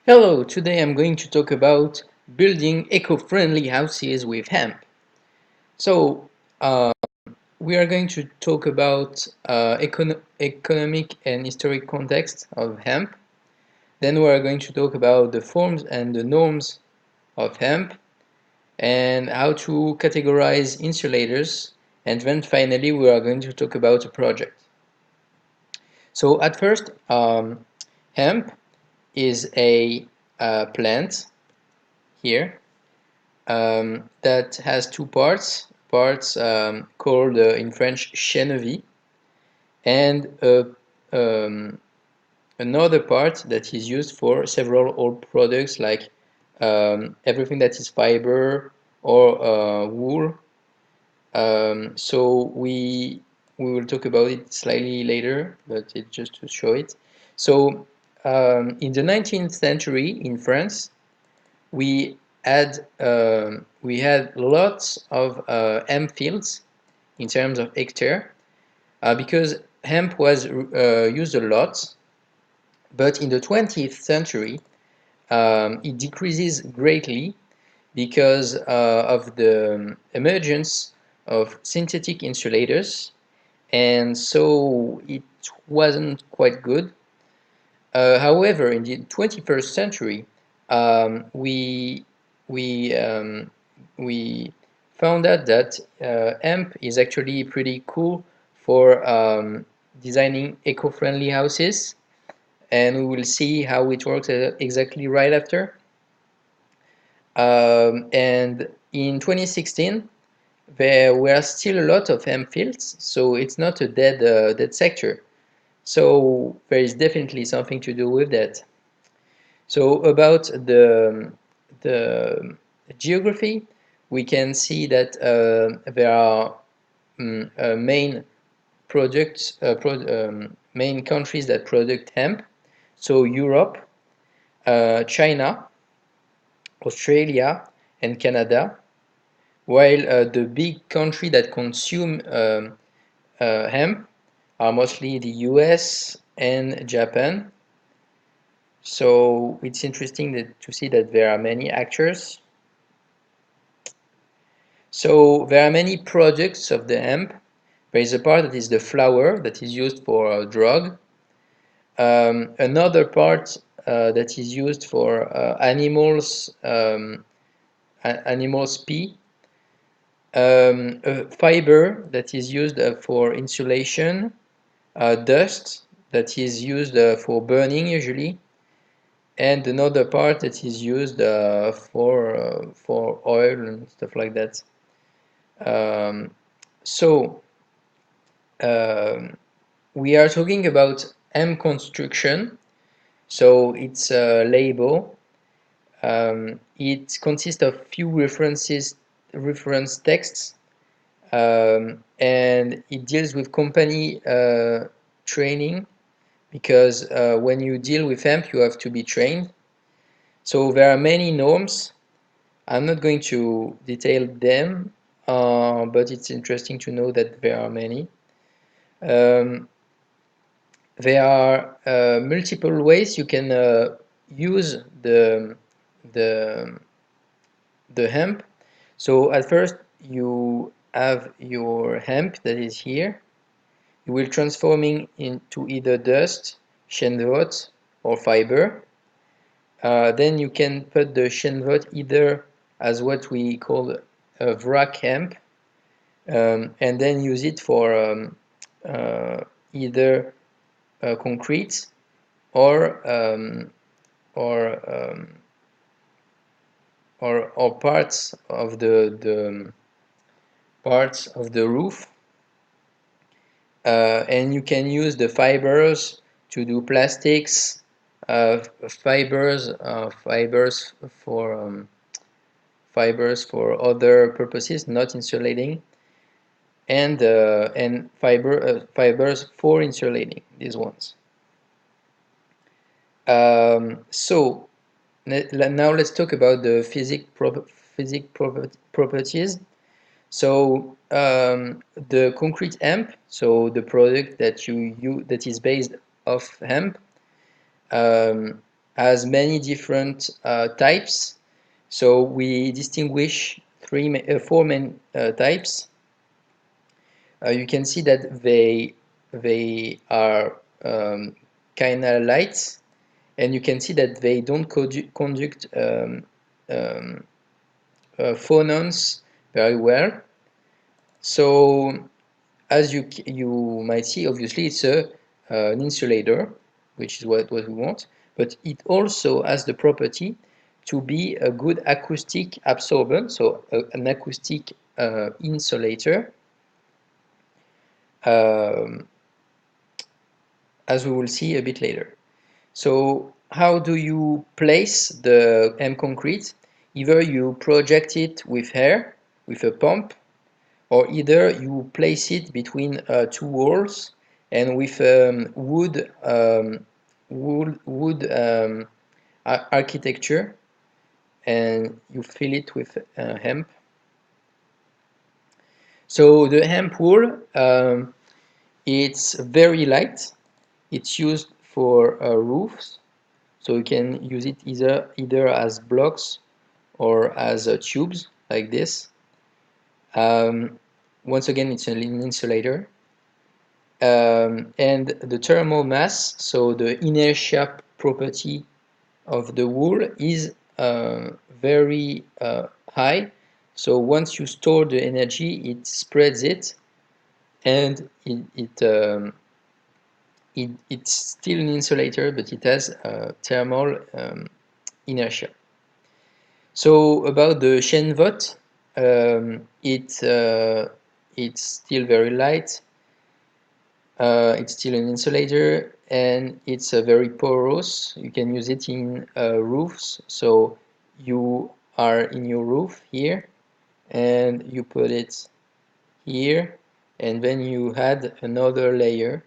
Hello, today I'm going to talk about building eco-friendly houses with hemp. So, uh, we are going to talk about economic and historic context of hemp. Then we are going to talk about the forms and the norms of hemp and how to categorize insulators. And then finally, we are going to talk about a project. So at first, hemp is a plant here that has two parts called in French cheneville, and um, another part that is used for several old products like everything that is fiber or wool. So we will talk about it slightly later, but it's just to show it. So in the 19th century in France, we had lots of hemp fields in terms of hectare because hemp was used a lot, but in the 20th century it decreases greatly because of the emergence of synthetic insulators, and so it wasn't quite good. However, in the 21st century, um, we we um, we found out that hemp is actually pretty cool for designing eco-friendly houses, and we will see how it works exactly right after. And in 2016, there were still a lot of hemp fields, so it's not a dead sector. So there is definitely something to do with that. So about the geography, we can see that there are main main countries that produce hemp. So Europe, China, Australia, and Canada. While the big country that consume hemp are mostly the US and Japan. So it's interesting to see that there are many actors. So there are many products of the hemp. There is a part that is the flower that is used for a drug. Another part that is used for animals pee. A fiber that is used for insulation. Dust that is used for burning usually, and another part that is used for oil and stuff like that. Um, so um, we are talking about M construction. So it's a label. It consists of few reference texts, and it deals with company training because when you deal with hemp, you have to be trained. So there are many norms. I'm not going to detail them, but it's interesting to know that there are many. Um, there are multiple ways you can use the the hemp. So at first you have your hemp that is here. You will transforming into either dust, shenvote, or fiber. Then you can put the shenvote either as what we call a vrac hemp, and then use it for uh, either concrete or um, or, um, or parts of the parts of the roof, and you can use the fibers to do plastics, for fibers for other purposes, not insulating, and fibers for insulating these ones. So now let's talk about the properties. So the concrete hemp, so the product that that is based off hemp, um, has many different types. So we distinguish four main types. You can see that they are kind light, and you can see that they don't conduct um, phonons very well. So as you might see, obviously it's an insulator, which is what we want, but it also has the property to be a good acoustic absorbent, so an acoustic insulator, um, as we will see a bit later. So how do you place the M concrete? Either you project it with air, with a pump, or either you place it between two walls and with wood architecture, and you fill it with hemp. So the hemp wool, it's very light. It's used for roofs, so you can use it either as blocks or as tubes like this. Once again, it's an insulator. And the thermal mass, so the inertia property of the wool, is very high. So once you store the energy, it spreads it, and it's still an insulator, but it has thermal inertia. So about the Shenvot, it's still very light. It's still an insulator, and it's very porous. You can use it in roofs. So you are in your roof here, and you put it here, and then you add another layer,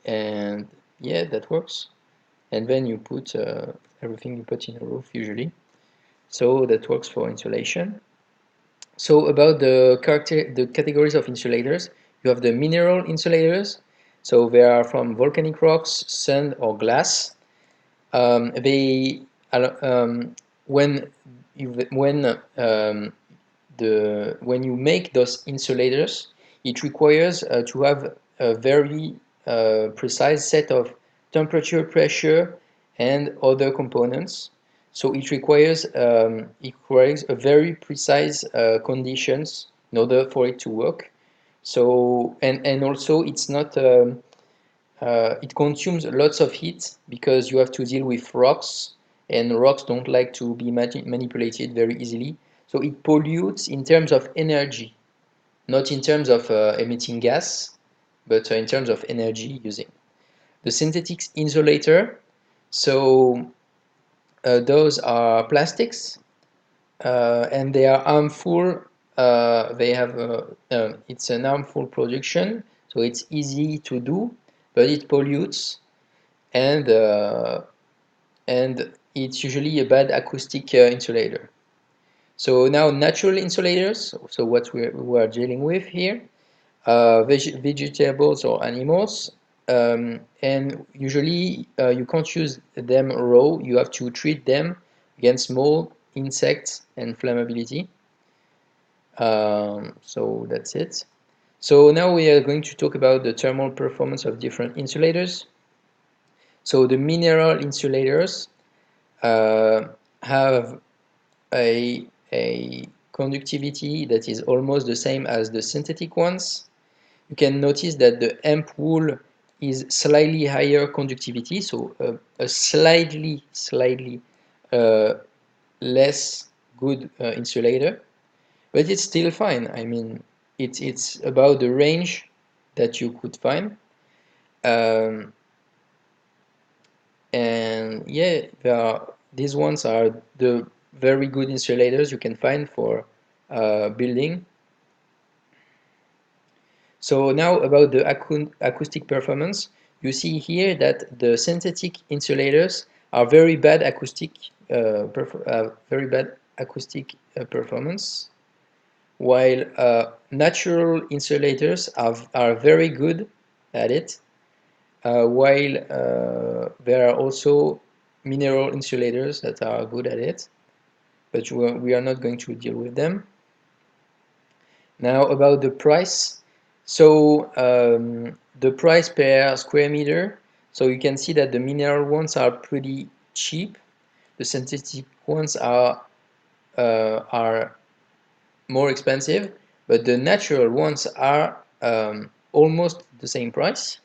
and yeah, that works. And then you put everything you put in a roof usually. So that works for insulation. So about the categories of insulators, you have the mineral insulators. So they are from volcanic rocks, sand, or glass. They when when you make those insulators, it requires to have a very precise set of temperature, pressure, and other components. So it requires a very precise conditions in order for it to work. So and also it's not it consumes lots of heat because you have to deal with rocks, and rocks don't like to be manipulated very easily. So it pollutes in terms of energy, not in terms of emitting gas, but in terms of energy using. The synthetic insulator, so those are plastics, and they are harmful. They have it's an harmful production, so it's easy to do, but it pollutes, and it's usually a bad acoustic insulator. So now natural insulators, so what we are dealing with here, vegetables or animals, and usually you can't use them raw, you have to treat them against mold, insects, and flammability. So that's it. So now we are going to talk about the thermal performance of different insulators. So the mineral insulators uh, have a conductivity that is almost the same as the synthetic ones. You can notice that the hemp wool is slightly higher conductivity, so a slightly uh, less good insulator, but it's still fine. I mean, it's about the range that you could find. Um, and yeah, these ones are the very good insulators you can find for building. So now about the acoustic performance, you see here that the synthetic insulators are very bad acoustic performance, while natural insulators are very good at it, while there are also mineral insulators that are good at it, but we are not going to deal with them. Now about the price. So the price per square meter, so you can see that the mineral ones are pretty cheap. The synthetic ones are more expensive, but the natural ones are almost the same price.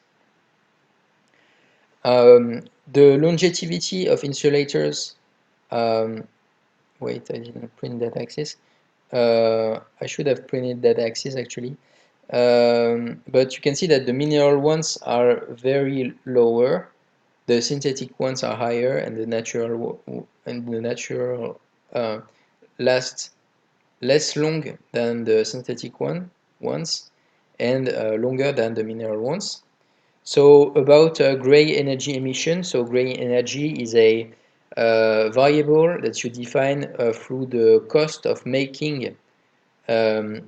The longevity of insulators, wait, I didn't print that axis. I should have printed that axis actually. But you can see that the mineral ones are very lower, the synthetic ones are higher, and the natural last less long than the synthetic ones, and longer than the mineral ones. So about gray energy emission, so gray energy is a variable that you define through the cost of making a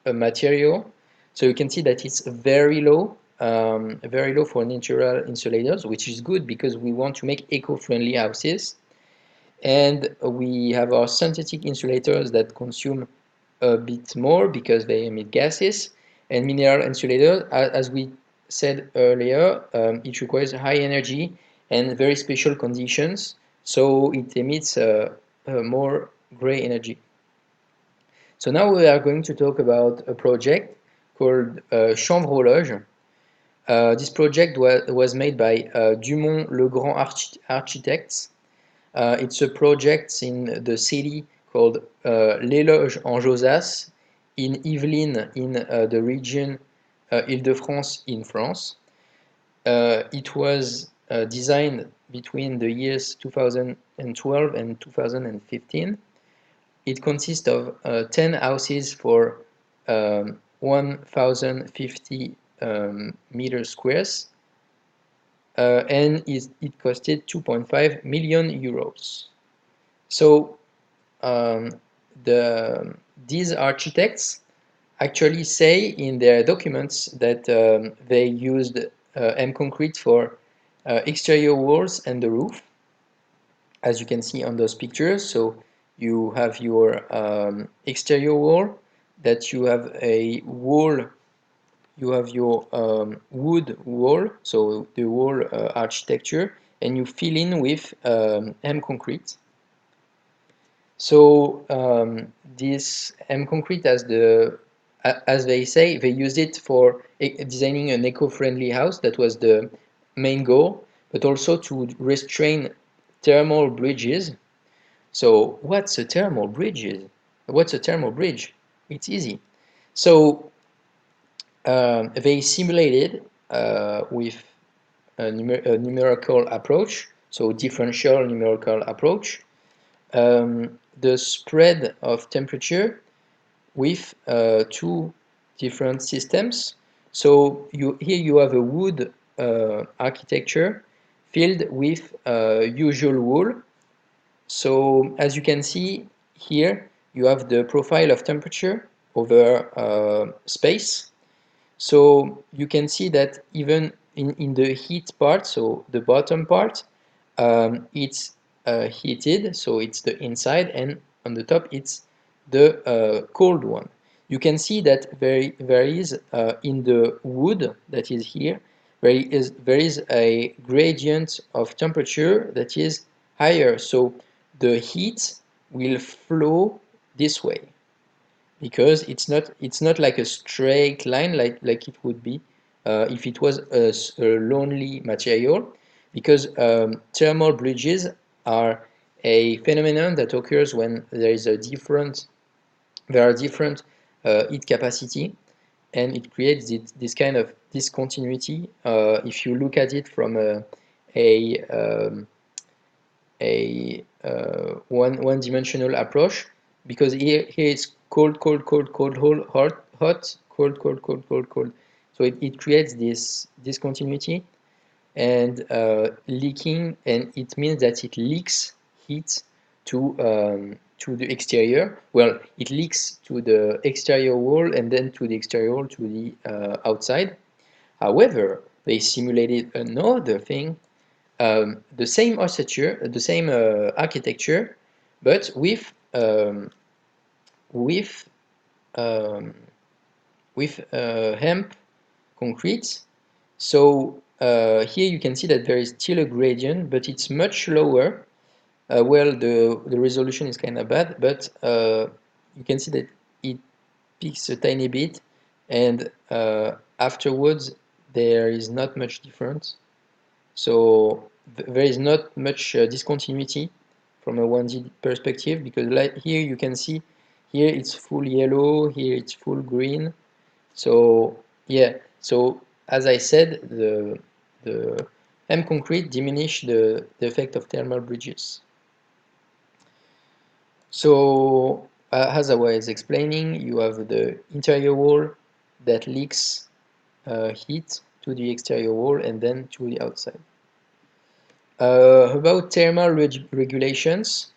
material. So you can see that it's very low for natural insulators, which is good because we want to make eco-friendly houses. And we have our synthetic insulators that consume a bit more because they emit gases, and mineral insulators, as we said earlier, it requires high energy and very special conditions, so it emits more gray energy. So now we are going to talk about a project called Chambre Horloge. This project was made by Dumont Legrand Architects. It's a project in the city called Les Loges en Josas in Yvelines in the region Île-de-France in France. It was designed between the years 2012 and 2015. It consists of 10 houses for 1,050 meters squares, and it costed 2.5 million euros. So these architects actually say in their documents that they used Hemp concrete for exterior walls and the roof, as you can see on those pictures. So you have your exterior wall, that you have a wall, you have your wood wall, so the wall architecture, and you fill in with Hemp concrete. So this Hemp concrete, as they say, they used it for designing an eco-friendly house. That was the main goal, but also to restrain thermal bridges. So what's a thermal bridge? What's a thermal bridge? It's easy. So they simulated with a numerical approach, so differential numerical approach, the spread of temperature with two different systems. So here you have a wood architecture filled with usual wool. So as you can see here, you have the profile of temperature over space. So you can see that even in the heat part, so the bottom part, it's heated, so it's the inside, and on the top it's the cold one. You can see that there is in the wood that is here, there is a gradient of temperature that is higher, so the heat will flow this way, because it's not like a straight line like it would be if it was a lonely material, because thermal bridges are a phenomenon that occurs when there is there are different heat capacity, and it creates this kind of discontinuity if you look at it from a one-dimensional approach, because here it's cold, cold, cold, cold, hot, hot, cold, cold, cold, cold, cold. So it creates this discontinuity and leaking, and it means that it leaks heat to the exterior. Well, it leaks to the exterior wall and then to the exterior wall to the outside. However, they simulated another thing the same architecture, but with um, hemp concrete. So here you can see that there is still a gradient, but it's much lower. Well, the resolution is kind of bad, but you can see that it peaks a tiny bit, and afterwards there is not much difference. So there is not much discontinuity from a 1D perspective, because like here you can see, here it's full yellow, here it's full green. So yeah, so as I said, the M concrete diminish the effect of thermal bridges. So as I was explaining, you have the interior wall that leaks heat to the exterior wall and then to the outside. About thermal regulations,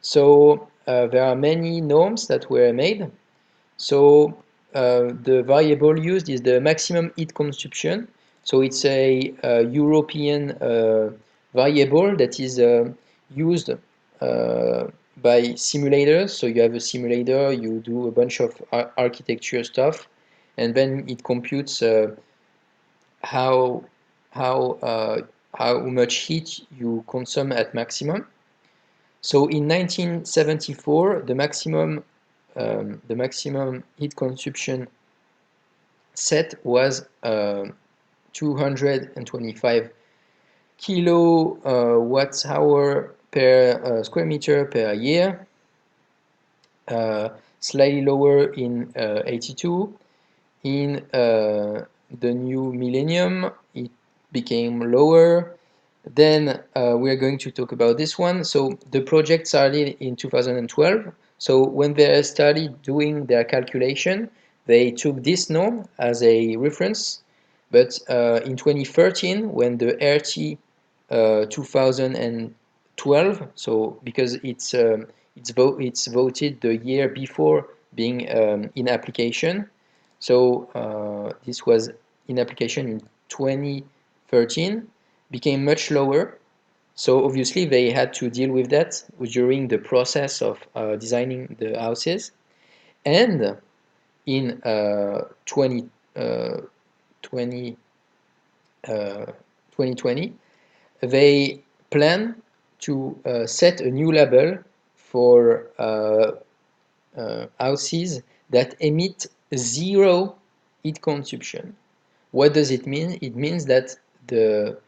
so there are many norms that were made. So the variable used is the maximum heat consumption. So it's a European variable that is used by simulators. So you have a simulator, you do a bunch of architecture stuff, and then it computes how how uh, how much heat you consume at maximum. So in 1974, the maximum heat consumption set was 225 kilowatts hour per square meter per year, slightly lower in 82. In the new millennium, it became lower. Then we are going to talk about this one. So the project started in 2012. So when they started doing their calculation, they took this norm as a reference. But in 2013, when the RT 2012, so because it's voted the year before being in application, so this was in application in 2013, became much lower. So obviously they had to deal with that during the process of designing the houses. And in 20, 2020, they plan to set a new label for houses that emit zero heat consumption. What does it mean? It means that the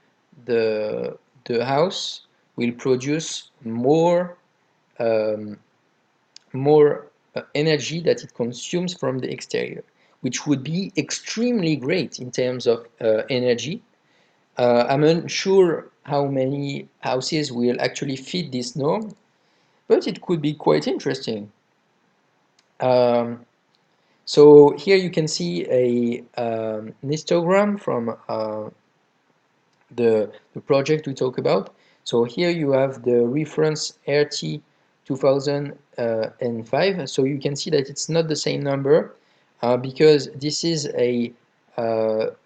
the the house will produce um, more energy that it consumes from the exterior, which would be extremely great in terms of energy. I'm unsure how many houses will actually fit this norm, but it could be quite interesting. Um, so here you can see an histogram from the project we talk about. So here you have the reference RT 2005. So you can see that it's not the same number because this is a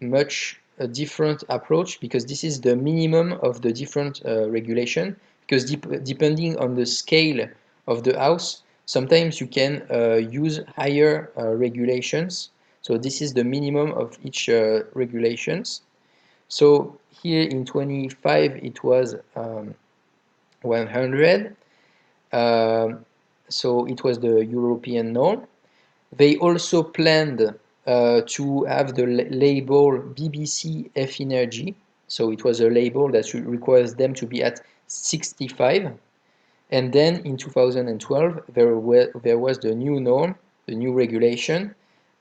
much different approach, because this is the minimum of the different regulation, because depending on the scale of the house, sometimes you can use higher regulations. So this is the minimum of each regulations. So here in 25 it was 100. So it was the European norm. They also planned to have the label BBC F Energy. So it was a label that requires them to be at 65. And then in 2012, there was the new norm, the new regulation,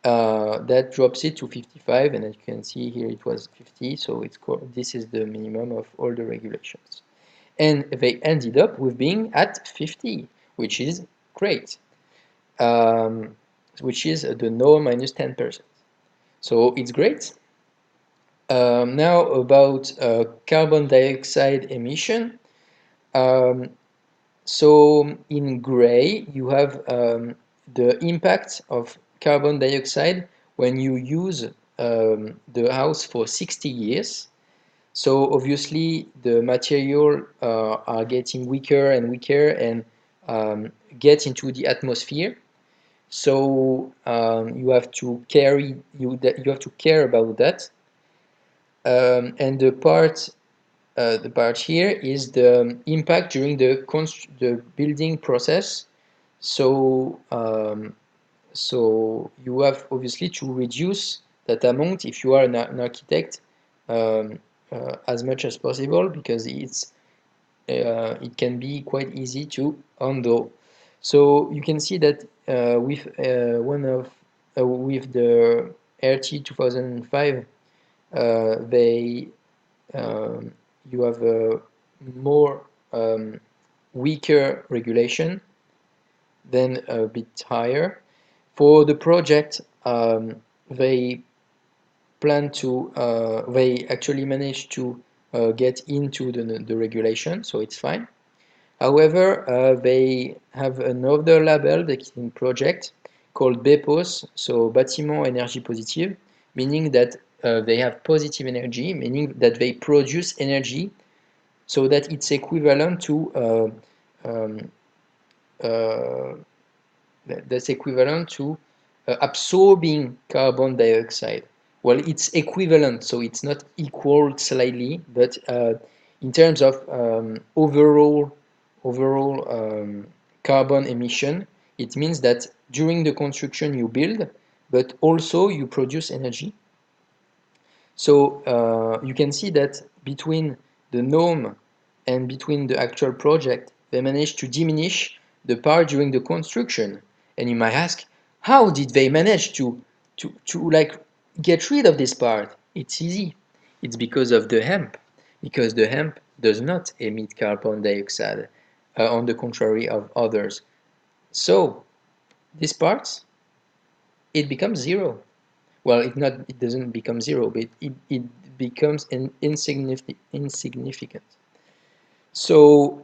that drops it to 55. And as you can see here, it was 50. So this is the minimum of all the regulations. And they ended up with being at 50, which is great, um, which is the norm minus 10%. So it's great. Now about carbon dioxide emission. Um, So in gray, you have the impact of carbon dioxide when you use the house for 60 years. So obviously the material are getting weaker and weaker and get into the atmosphere. So you have to you have to care about that. And the part here is the impact during the building process. So so you have obviously to reduce that amount if you are an architect, as much as possible, because it can be quite easy to handle. So you can see that with the RT 2005, they um, you have a more weaker regulation, then a bit higher. For the project, they they actually managed to get into the regulation, so it's fine. However, they have another label that is in project called BEPOS, so Bâtiment Énergie Positive, meaning that they have positive energy, meaning that they produce energy so that it's equivalent to um, uh, that's equivalent to absorbing carbon dioxide. Well, it's equivalent, so it's not equal slightly, but in terms of overall carbon emission, it means that during the construction you build, but also you produce energy. So you can see that between the norm and between the actual project, they managed to diminish the part during the construction. And you might ask, how did they manage to like get rid of this part? It's easy. It's because of the hemp, because the hemp does not emit carbon dioxide, on the contrary of others. So this part, it becomes zero. Well, it doesn't become zero, but it becomes insignificant. So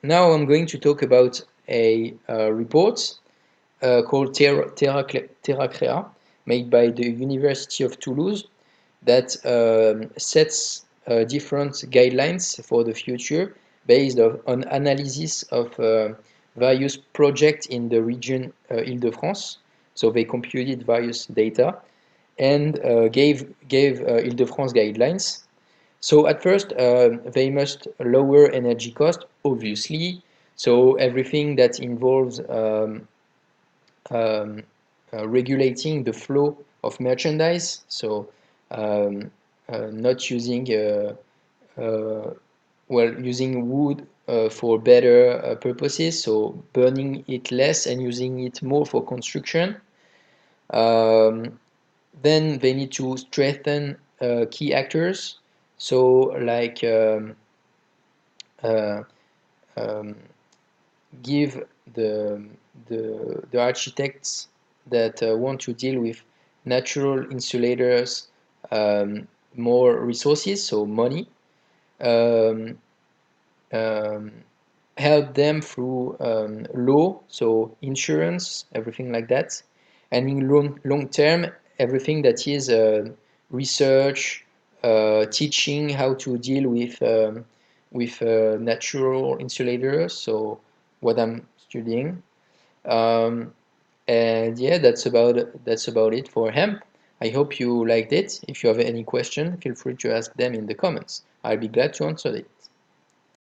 now I'm going to talk about a report called Terra made by the University of Toulouse, that sets different guidelines for the future based on analysis of various projects in the region Île-de-France. So they computed various data and gave Île-de-France guidelines. So at first, they must lower energy cost, obviously. So everything that involves um, regulating the flow of merchandise. So not using using wood for better purposes. So burning it less and using it more for construction. Um, then they need to strengthen key actors, so like uh, um, give the architects that want to deal with natural insulators more resources, so money. Um, um, Help them through law, so insurance, everything like that. And in long term, everything that is research, teaching how to deal with natural insulators, so what I'm studying. Um, and yeah, that's about it for hemp. I hope you liked it. If you have any question, feel free to ask them in the comments. I'll be glad to answer it.